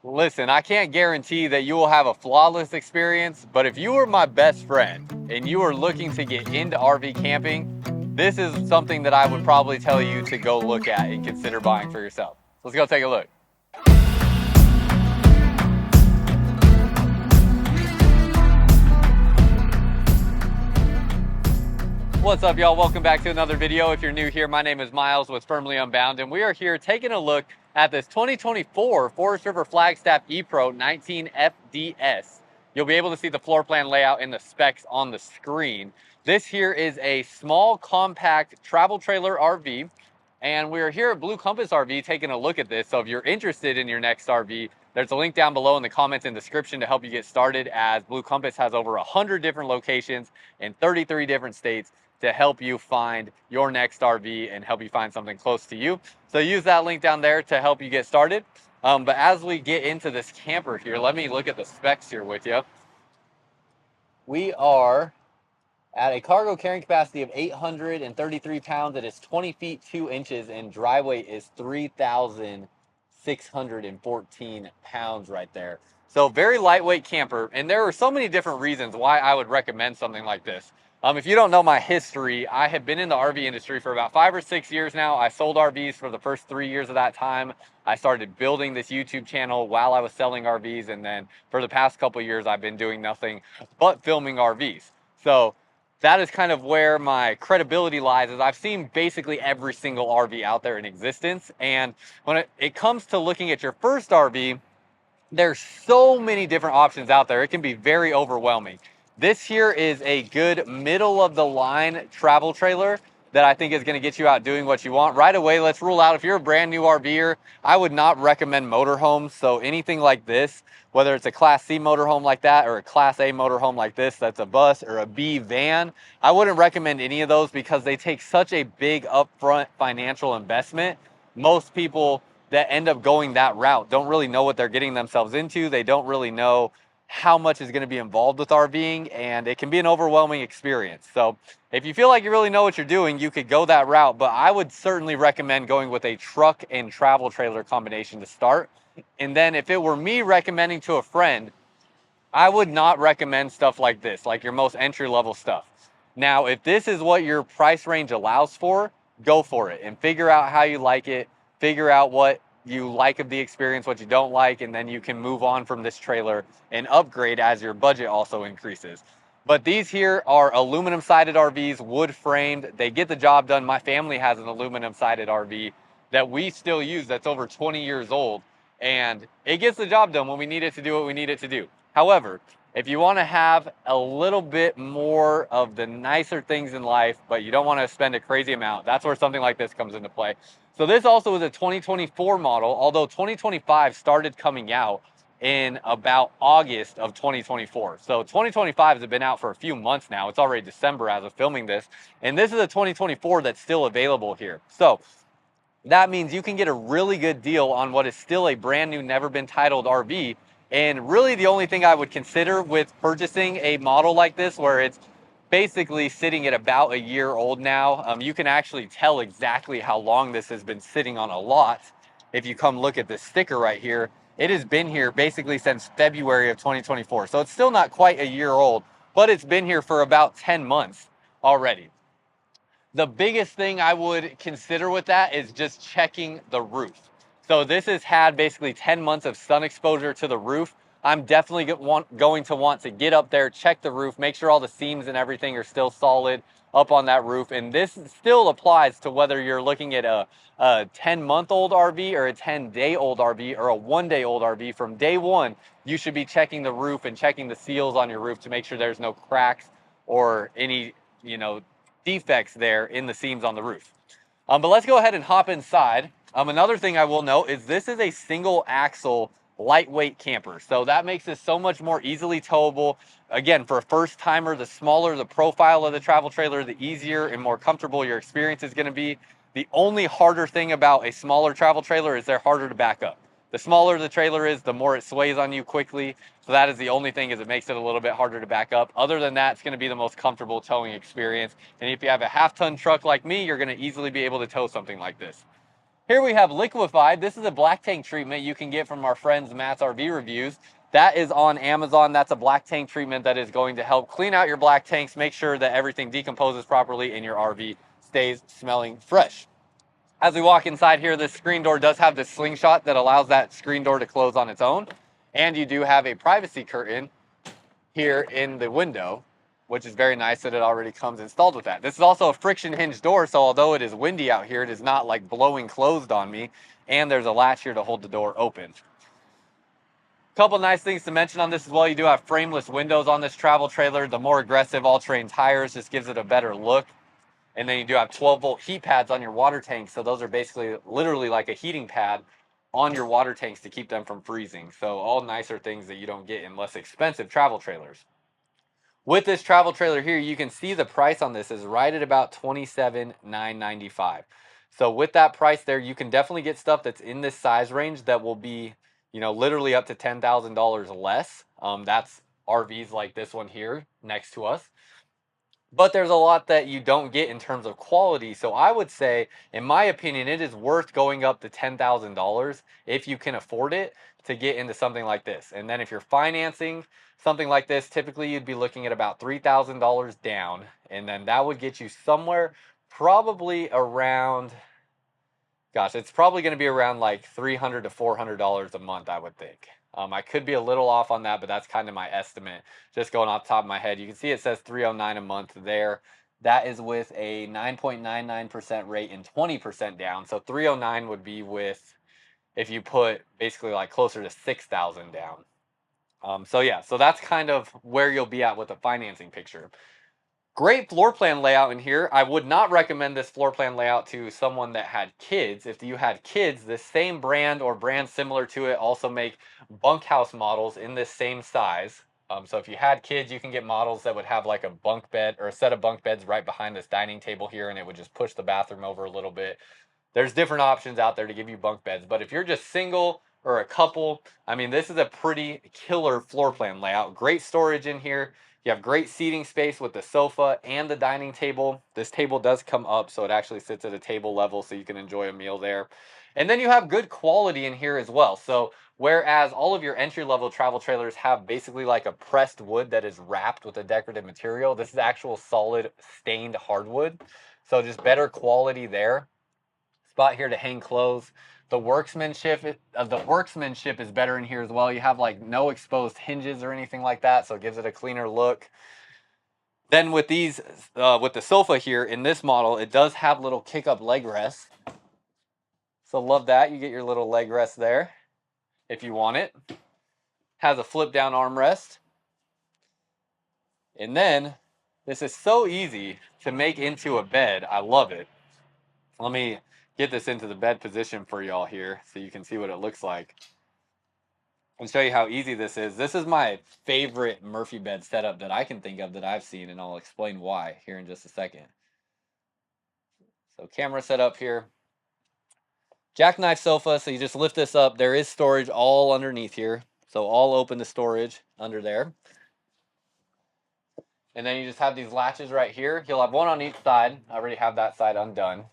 Listen, I can't guarantee that you will have a flawless experience, but if you are my best friend and you are looking to get into RV camping, this is something that I would probably tell you to go look at and consider buying for yourself. So let's go take a look. What's up, y'all? Welcome back to another video. If you're new here, my name is Miles with Firmly Unbound, and we are here taking a look at this 2024 Forest River Flagstaff E-Pro 19 FDS. You'll be able to see the floor plan layout and the specs on the screen. This here is a small, compact travel trailer RV, and we're here at Blue Compass RV taking a look at this. So if you're interested in your next RV, there's a link down below in the comments and description to help you get started, as Blue Compass has over 100 different locations in 33 different states to help you find your next RV and help you find something close to you. So use that link down there to help you get started. But as we get into this camper here, let me look at the specs here with you. We are at a cargo carrying capacity of 833 pounds. It is 20 feet 2 inches, and dry weight is 3,614 pounds right there. So very lightweight camper, and there are so many different reasons why I would recommend something like this. If you don't know my history, I have been in the RV industry for about 5 or 6 years now. I sold RVs for the first 3 years of that time. I started building this YouTube channel while I was selling RVs, and then for the past couple of years, I've been doing nothing but filming RVs. So that is kind of where my credibility lies, is I've seen basically every single RV out there in existence. And when it comes to looking at your first RV, there's so many different options out there. It can be very overwhelming. This here is a good middle of the line travel trailer that I think is going to get you out doing what you want. Right away, let's rule out, if you're a brand new RVer, I would not recommend motorhomes. So anything like this, whether it's a Class C motorhome like that or a Class A motorhome like this, that's a bus or a B van, I wouldn't recommend any of those because they take such a big upfront financial investment. Most people that end up going that route don't really know what they're getting themselves into. They don't really know how much is going to be involved with RVing, and it can be an overwhelming experience. So if you feel like you really know what you're doing, you could go that route, but I would certainly recommend going with a truck and travel trailer combination to start. And then if it were me recommending to a friend, I would not recommend stuff like this, like your most entry-level stuff. Now, if this is what your price range allows for, go for it and figure out how you like it, figure out what you like of the experience, what you don't like, and then you can move on from this trailer and upgrade as your budget also increases. But these here are aluminum sided RVs, wood framed. They get the job done. My family has an aluminum sided RV that we still use that's over 20 years old, and it gets the job done when we need it to do what we need it to do. However, if you want to have a little bit more of the nicer things in life, but you don't want to spend a crazy amount, that's where something like this comes into play. So this also is a 2024 model, although 2025 started coming out in about August of 2024. So 2025 has been out for a few months now. It's already December as of filming this. And this is a 2024 that's still available here. So that means you can get a really good deal on what is still a brand new, never been titled RV. And really the only thing I would consider with purchasing a model like this, where it's basically sitting at about a year old now, you can actually tell exactly how long this has been sitting on a lot. If you come look at this sticker right here, it has been here basically since February of 2024. So it's still not quite a year old, but it's been here for about 10 months already. The biggest thing I would consider with that is just checking the roof. So this has had basically 10 months of sun exposure to the roof. I'm definitely going to want to get up there, check the roof, make sure all the seams and everything are still solid up on that roof. And this still applies to whether you're looking at a 10-month-old RV or a 10-day-old RV or a 1-day-old RV. From day one, you should be checking the roof and checking the seals on your roof to make sure there's no cracks or any, defects there in the seams on the roof. But let's go ahead and hop inside. Another thing I will note is this is a single axle lightweight camper. So that makes this so much more easily towable. Again, for a first timer, the smaller the profile of the travel trailer, the easier and more comfortable your experience is going to be. The only harder thing about a smaller travel trailer is they're harder to back up. The smaller the trailer is, the more it sways on you quickly. So that is the only thing, is it makes it a little bit harder to back up. Other than that, it's going to be the most comfortable towing experience. And if you have a half-ton truck like me, you're going to easily be able to tow something like this. Here we have liquefied. This is a black tank treatment you can get from our friends Matt's RV Reviews. That is on Amazon. That's a black tank treatment that is going to help clean out your black tanks, make sure that everything decomposes properly and your RV stays smelling fresh. As we walk inside here, this screen door does have this slingshot that allows that screen door to close on its own. And you do have a privacy curtain here in the window, which is very nice that it already comes installed with that. This is also a friction hinge door, so although it is windy out here, it is not like blowing closed on me. And there's a latch here to hold the door open. Couple nice things to mention on this as well. You do have frameless windows on this travel trailer. The more aggressive all-terrain tires just gives it a better look. And then you do have 12-volt heat pads on your water tanks. So those are basically literally like a heating pad on your water tanks to keep them from freezing. So all nicer things that you don't get in less expensive travel trailers. With this travel trailer here, you can see the price on this is right at about $27,995. So with that price there, you can definitely get stuff that's in this size range that will be, you know, literally up to $10,000 less. That's RVs like this one here next to us. But there's a lot that you don't get in terms of quality. So I would say, in my opinion, it is worth going up to $10,000 if you can afford it to get into something like this. And then if you're financing something like this, typically you'd be looking at about $3,000 down. And then that would get you somewhere probably around, gosh, it's probably going to be around like $300 to $400 a month, I would think. I could be a little off on that, but that's kind of my estimate, just going off the top of my head. You can see it says $309 a month there. That is with a 9.99% rate and 20% down. So $309 would be with, if you put basically like closer to $6,000 down. So yeah, so that's kind of where you'll be at with the financing picture. Great floor plan layout in here. I would not recommend this floor plan layout to someone that had kids. If you had kids, the same brand or brand similar to it also make bunkhouse models in this same size. So if you had kids, you can get models that would have like a bunk bed or a set of bunk beds right behind this dining table here, and it would just push the bathroom over a little bit. There's different options out there to give you bunk beds, but if you're just single or a couple, I mean, this is a pretty killer floor plan layout. Great storage in here. You have great seating space with the sofa and the dining table. This table does come up, so it actually sits at a table level, so you can enjoy a meal there. And then you have good quality in here as well. So whereas all of your entry-level travel trailers have basically like a pressed wood that is wrapped with a decorative material, this is actual solid stained hardwood. So just better quality there. Spot here to hang clothes. The workmanship is better in here as well. You have like no exposed hinges or anything like that, so it gives it a cleaner look. Then with these, with the sofa here in this model, it does have little kick-up leg rests. So love that. You get your little leg rest there if you want it. Has a flip-down armrest. And then this is so easy to make into a bed. I love it. Let me get this into the bed position for y'all here so you can see what it looks like and show you how easy this is. This is my favorite Murphy bed setup that I can think of that I've seen, and I'll explain why here in just a second. So camera set up here. Jackknife sofa, so you just lift this up. There is storage all underneath here. So all open to storage under there. And then you just have these latches right here. You'll have one on each side. I already have that side undone.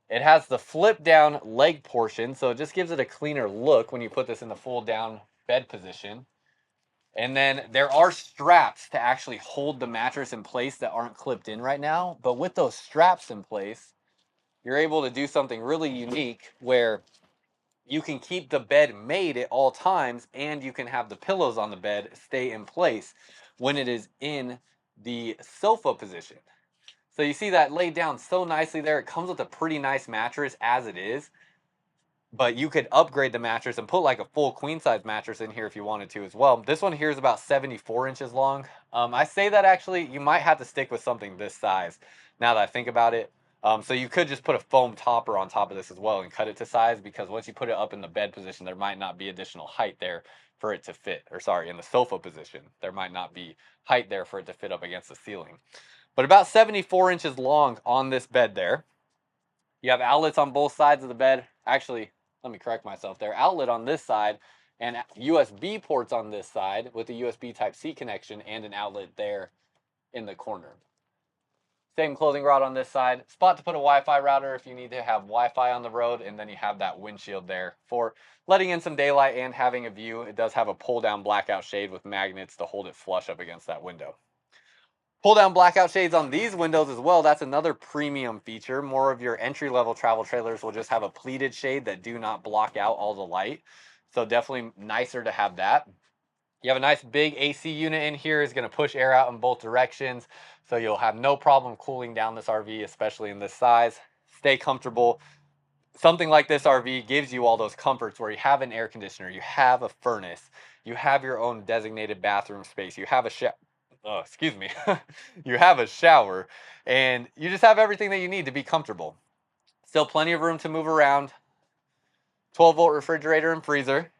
It has the flip down leg portion, so it just gives it a cleaner look when you put this in the full down bed position. And then there are straps to actually hold the mattress in place that aren't clipped in right now. But with those straps in place, you're able to do something really unique where you can keep the bed made at all times, and you can have the pillows on the bed stay in place when it is in the sofa position. So you see that laid down so nicely there. It comes with a pretty nice mattress as it is, but you could upgrade the mattress and put like a full queen size mattress in here if you wanted to as well. This one here is about 74 inches long. I say that actually you might have to stick with something this size now that I think about it. So you could just put a foam topper on top of this as well and cut it to size, because once you put it up in the bed position, there might not be additional height there for it to fit, or sorry, in the sofa position, there might not be height there for it to fit up against the ceiling. But about 74 inches long on this bed there. You have outlets on both sides of the bed. Actually, let me correct myself there. Outlet on this side and USB ports on this side with a USB Type-C connection and an outlet there in the corner. Same clothing rod on this side. Spot to put a Wi-Fi router if you need to have Wi-Fi on the road, and then you have that windshield there for letting in some daylight and having a view. It does have a pull-down blackout shade with magnets to hold it flush up against that window. Pull-down blackout shades on these windows as well. That's another premium feature. More of your entry-level travel trailers will just have a pleated shade that do not block out all the light. So definitely nicer to have that. You have a nice big AC unit in here. It's going to push air out in both directions. So you'll have no problem cooling down this RV, especially in this size. Stay comfortable. Something like this RV gives you all those comforts where you have an air conditioner, you have a furnace, you have your own designated bathroom space, you have a you have a shower, and you just have everything that you need to be comfortable. Still plenty of room to move around. 12-volt refrigerator and freezer.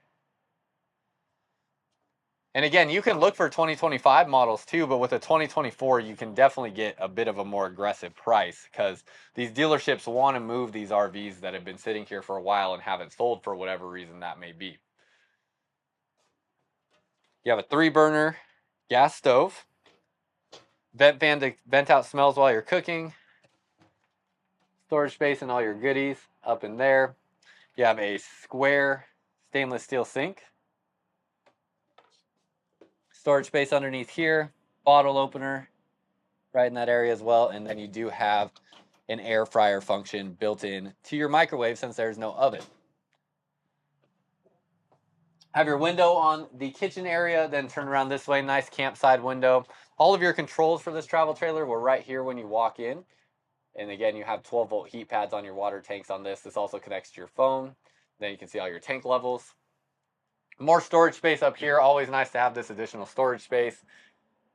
And again, you can look for 2025 models too, but with a 2024, you can definitely get a bit of a more aggressive price because these dealerships want to move these RVs that have been sitting here for a while and haven't sold for whatever reason that may be. You have a 3-burner gas stove, vent fan to vent out smells while you're cooking, storage space and all your goodies up in there. You have a square stainless steel sink, storage space underneath here, bottle opener right in that area as well, and then you do have an air fryer function built in to your microwave since there's no oven. Have your window on the kitchen area, then turn around this way, nice campside window. All of your controls for this travel trailer were right here when you walk in. And again, you have 12-volt heat pads on your water tanks on this. This also connects to your phone. Then you can see all your tank levels. More storage space up here. Always nice to have this additional storage space.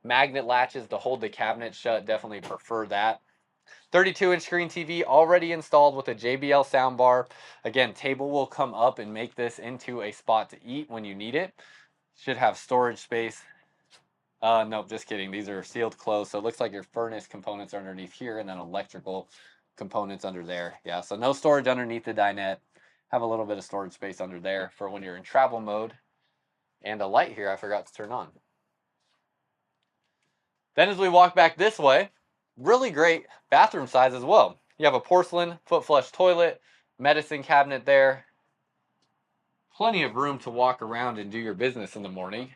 Magnet latches to hold the cabinet shut. Definitely prefer that. 32-inch screen TV already installed with a JBL soundbar. Again, table will come up and make this into a spot to eat when you need it. Should have storage space. Nope, just kidding. These are sealed closed. So it looks like your furnace components are underneath here and then electrical components under there. Yeah, so no storage underneath the dinette. Have a little bit of storage space under there for when you're in travel mode. And a light here I forgot to turn on. Then as we walk back this way, really great bathroom size as well. You have a porcelain foot flush toilet, medicine cabinet there. Plenty of room to walk around and do your business in the morning.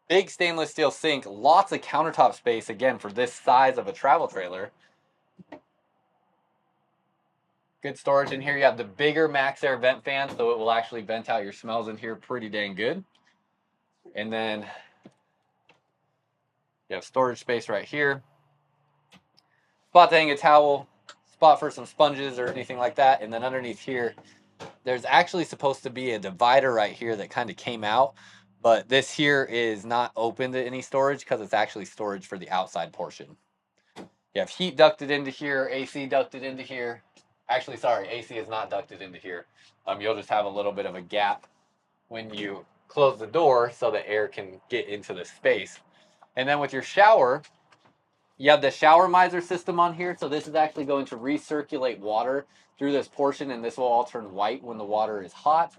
Big stainless steel sink, lots of countertop space, again, for this size of a travel trailer. Good storage in here. You have the bigger Max Air vent fan, so it will actually vent out your smells in here pretty dang good. And then you have storage space right here. Spot to hang a towel, spot for some sponges or anything like that. And then underneath here, there's actually supposed to be a divider right here that kind of came out. But this here is not open to any storage because it's actually storage for the outside portion. You have heat ducted into here, AC ducted into here. Actually, sorry, AC is not ducted into here. You'll just have a little bit of a gap when you close the door so the air can get into the space. And then with your shower, you have the shower miser system on here. So this is actually going to recirculate water through this portion, and this will all turn white when the water is hot,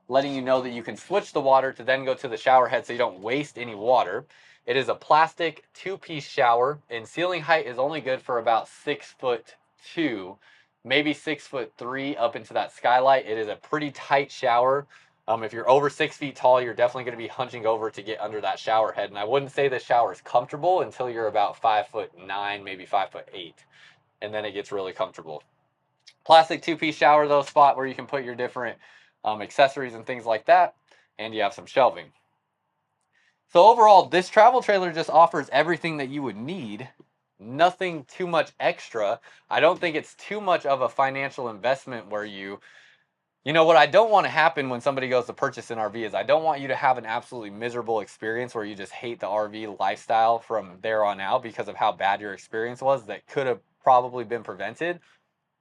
letting you know that you can switch the water to then go to the shower head so you don't waste any water. It is a plastic 2-piece shower, and ceiling height is only good for about 6'2", maybe 6'3" up into that skylight. It is a pretty tight shower. If you're over 6 feet tall, you're definitely going to be hunching over to get under that shower head. And I wouldn't say the shower is comfortable until you're about 5'9", maybe 5'8", and then it gets really comfortable. Plastic 2-piece shower though, spot where you can put your different accessories and things like that, and you have some shelving. So overall, this travel trailer just offers everything that you would need. Nothing too much extra. I don't think it's too much of a financial investment where you know what I don't want to happen when somebody goes to purchase an RV is I don't want you to have an absolutely miserable experience where you just hate the RV lifestyle from there on out because of how bad your experience was that could have probably been prevented.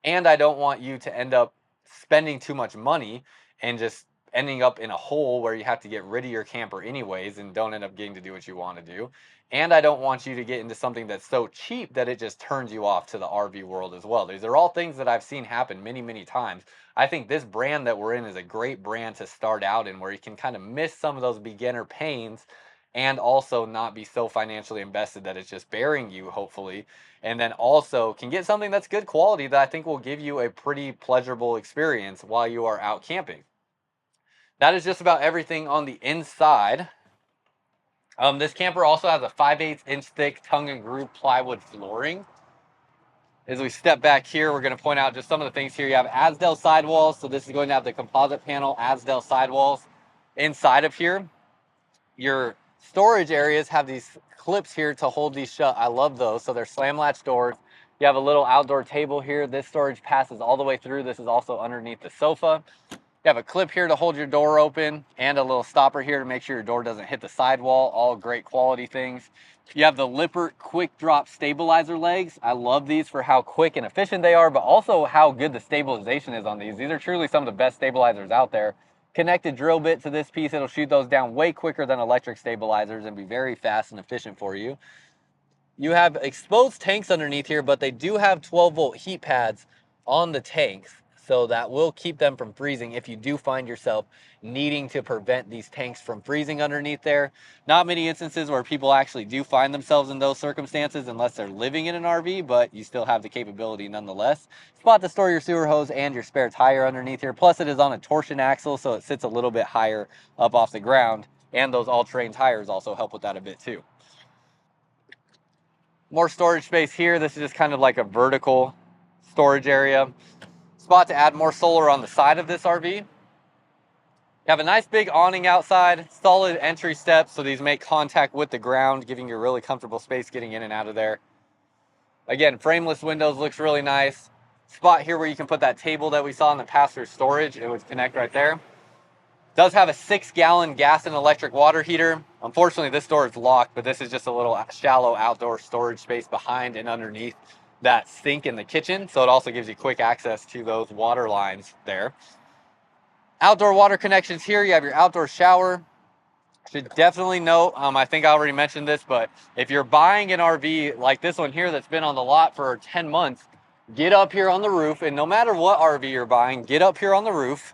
And I don't want you to end up spending too much money and just ending up in a hole where you have to get rid of your camper anyways and don't end up getting to do what you want to do. And I don't want you to get into something that's so cheap that it just turns you off to the RV world as well. These are all things that I've seen happen many, many times. I think this brand that we're in is a great brand to start out in where you can kind of miss some of those beginner pains and also not be so financially invested that it's just bearing you, hopefully. And then also can get something that's good quality that I think will give you a pretty pleasurable experience while you are out camping. That is just about everything on the inside. This camper also has a 5/8 inch thick tongue and groove plywood flooring. As we step back here, we're going to point out just some of the things here. You have Asdel sidewalls. So this is going to have the composite panel Asdel sidewalls inside of here. Your storage areas have these clips here to hold these shut. I love those. So they're slam latch doors. You have a little outdoor table here. This storage passes all the way through. This is also underneath the sofa. You have a clip here to hold your door open and a little stopper here to make sure your door doesn't hit the sidewall. All great quality things. You have the Lippert quick drop stabilizer legs. I love these for how quick and efficient they are, but also how good the stabilization is on these. These are truly some of the best stabilizers out there. Connected drill bit to this piece, it'll shoot those down way quicker than electric stabilizers and be very fast and efficient for you. You have exposed tanks underneath here, but they do have 12-volt heat pads on the tanks. So that will keep them from freezing if you do find yourself needing to prevent these tanks from freezing underneath there. Not many instances where people actually do find themselves in those circumstances unless they're living in an RV, but you still have the capability nonetheless. Spot to store your sewer hose and your spare tire underneath here. Plus it is on a torsion axle, so it sits a little bit higher up off the ground. And those all-terrain tires also help with that a bit too. More storage space here. This is just kind of like a vertical storage area. Spot to add more solar on the side of this RV. You have a nice big awning outside, solid entry steps, so these make contact with the ground, giving you a really comfortable space getting in and out of there. Again, frameless windows looks really nice. Spot here where you can put that table that we saw in the passenger storage. It would connect right there. Does have a 6-gallon gas and electric water heater. Unfortunately, this door is locked, but this is just a little shallow outdoor storage space behind and underneath that sink in the kitchen, so it also gives you quick access to those water lines there. Outdoor water connections here. You have your outdoor shower. Should definitely note, I think I already mentioned this, but if you're buying an RV like this one here that's been on the lot for 10 months, get up here on the roof, and no matter what RV you're buying, get up here on the roof,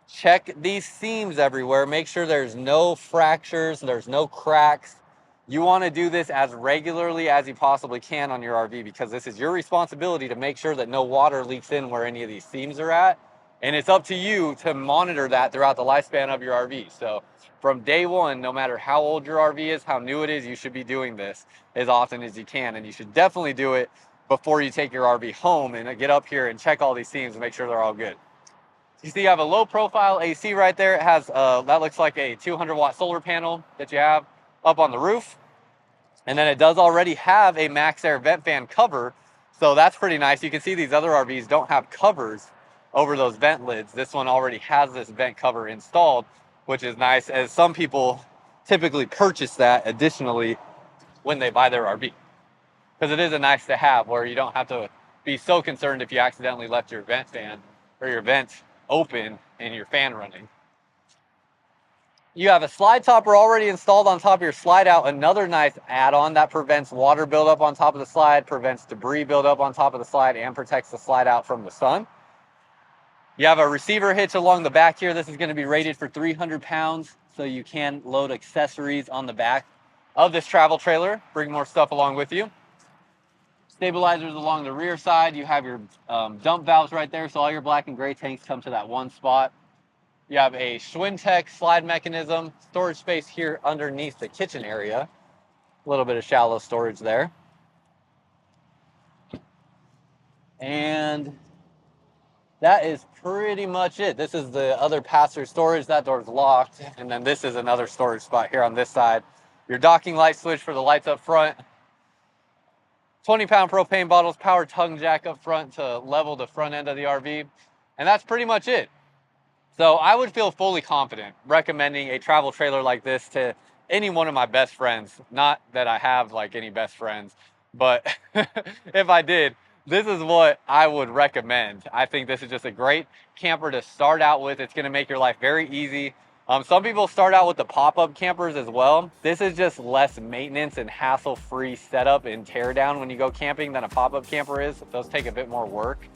check these seams everywhere, make sure there's no fractures, there's no cracks. You want to do this as regularly as you possibly can on your RV because this is your responsibility to make sure that no water leaks in where any of these seams are at. And it's up to you to monitor that throughout the lifespan of your RV. So from day one, no matter how old your RV is, how new it is, you should be doing this as often as you can. And you should definitely do it before you take your RV home and get up here and check all these seams and make sure they're all good. You see you have a low profile AC right there. It has, that looks like a 200-watt solar panel that you have up on the roof. And then it does already have a MaxxAir vent fan cover. So that's pretty nice. You can see these other RVs don't have covers over those vent lids. This one already has this vent cover installed, which is nice, as some people typically purchase that additionally when they buy their RV. Because it is a nice to have where you don't have to be so concerned if you accidentally left your vent fan or your vent open and your fan running. You have a slide topper already installed on top of your slide out, another nice add-on that prevents water buildup on top of the slide, prevents debris buildup on top of the slide, and protects the slide out from the sun. You have a receiver hitch along the back here. This is going to be rated for 300 pounds, so you can load accessories on the back of this travel trailer. Bring more stuff along with you. Stabilizers along the rear side. You have your dump valves right there, so all your black and gray tanks come to that one spot. You have a Schwintek slide mechanism, storage space here underneath the kitchen area. A little bit of shallow storage there. And that is pretty much it. This is the other passenger storage. That door's locked. And then this is another storage spot here on this side. Your docking light switch for the lights up front. 20-pound propane bottles, power tongue jack up front to level the front end of the RV. And that's pretty much it. So I would feel fully confident recommending a travel trailer like this to any one of my best friends. Not that I have like any best friends, but if I did, this is what I would recommend. I think this is just a great camper to start out with. It's going to make your life very easy. Some people start out with the pop-up campers as well. This is just less maintenance and hassle-free setup and tear down when you go camping than a pop-up camper is. Those take a bit more work.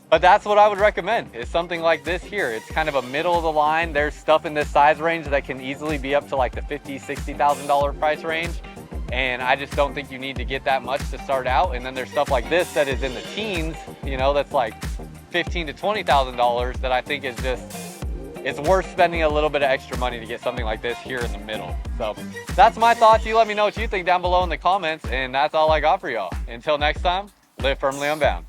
But that's what I would recommend, is something like this here. It's kind of a middle of the line. There's stuff in this size range that can easily be up to like the $50,000, $60,000 price range. And I just don't think you need to get that much to start out. And then there's stuff like this that is in the teens, you know, that's like $15,000 to $20,000 that I think is just, it's worth spending a little bit of extra money to get something like this here in the middle. So that's my thoughts. You let me know what you think down below in the comments, and that's all I got for y'all. Until next time, live firmly unbound.